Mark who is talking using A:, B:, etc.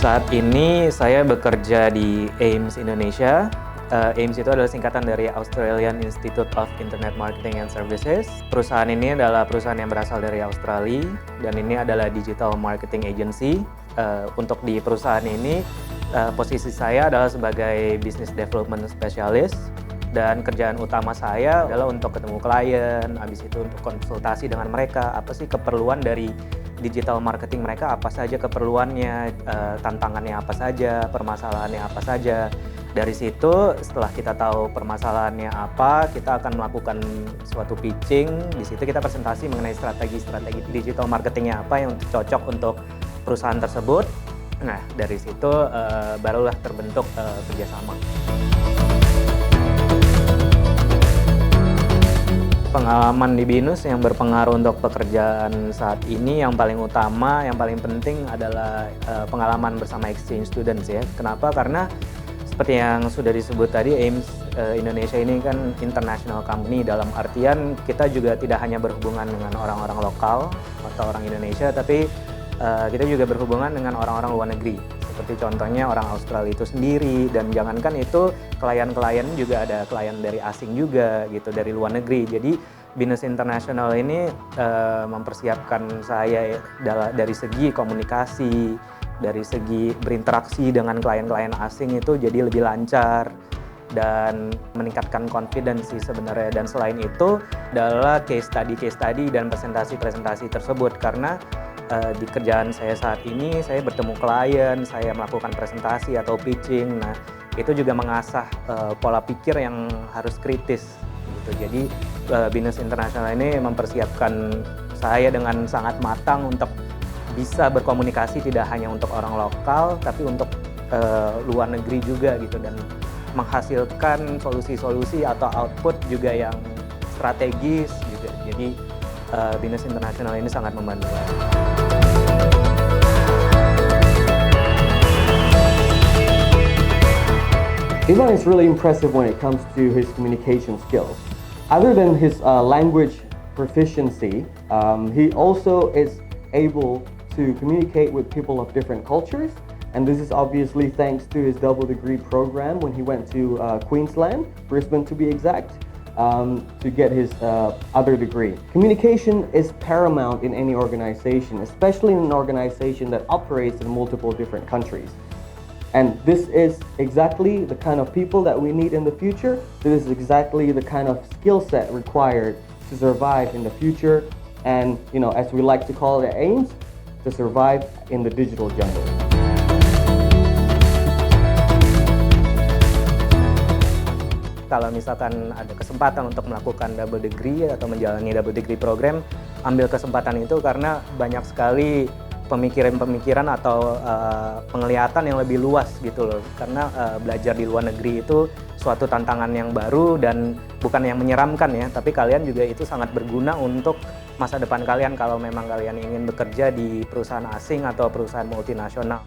A: Saat ini saya bekerja di AIMS Indonesia. AIMS itu adalah singkatan dari Australian Institute of Internet Marketing and Services. Perusahaan ini adalah perusahaan yang berasal dari Australia dan ini adalah digital marketing agency. Untuk di perusahaan ini, posisi saya adalah sebagai business development specialist dan kerjaan utama saya adalah untuk ketemu klien, habis itu untuk konsultasi dengan mereka, apa sih keperluan dari digital marketing mereka, apa saja keperluannya, tantangannya apa saja, permasalahannya apa saja. Dari situ, setelah kita tahu permasalahannya apa, kita akan melakukan suatu pitching. Di situ kita presentasi mengenai strategi-strategi digital marketingnya apa yang cocok untuk perusahaan tersebut. Nah, dari situ barulah terbentuk kerjasama. Pengalaman di BINUS yang berpengaruh untuk pekerjaan saat ini yang paling utama, yang paling penting adalah pengalaman bersama exchange students ya. Kenapa? Karena seperti yang sudah disebut tadi, AIMS Indonesia ini kan international company, dalam artian kita juga tidak hanya berhubungan dengan orang-orang lokal atau orang Indonesia, tapi kita juga berhubungan dengan orang-orang luar negeri. Seperti contohnya orang Australia itu sendiri, dan jangankan itu, klien-klien juga ada klien dari asing juga gitu, dari luar negeri. Jadi BINUS International ini mempersiapkan saya dari segi komunikasi, dari segi berinteraksi dengan klien-klien asing itu jadi lebih lancar dan meningkatkan confidence sebenarnya. Dan selain itu adalah case study dan presentasi tersebut, karena di kerjaan saya saat ini, saya bertemu klien, saya melakukan presentasi atau pitching. Nah, itu juga mengasah pola pikir yang harus kritis gitu. Jadi BINUS International ini mempersiapkan saya dengan sangat matang untuk bisa berkomunikasi tidak hanya untuk orang lokal, tapi untuk luar negeri juga gitu, dan menghasilkan solusi-solusi atau output juga yang strategis juga. Jadi BINUS International ini sangat membantu.
B: Ivan is really impressive when it comes to his communication skills. Other than his language proficiency, he also is able to communicate with people of different cultures, and this is obviously thanks to his double degree program when he went to Queensland, Brisbane to be exact, to get his other degree. Communication is paramount in any organization, especially in an organization that operates in multiple different countries. And this is exactly the kind of people that we need in the future. This is exactly the kind of skill set required to survive in the future, and as we like to call it at AIMS, to survive in the digital jungle.
A: Kalau misalkan ada kesempatan untuk melakukan double degree atau menjalani double degree program, ambil kesempatan itu, karena banyak sekali pemikiran-pemikiran atau penglihatan yang lebih luas gitu loh. Karena belajar di luar negeri itu suatu tantangan yang baru dan bukan yang menyeramkan ya, tapi kalian juga itu sangat berguna untuk masa depan kalian kalau memang kalian ingin bekerja di perusahaan asing atau perusahaan multinasional.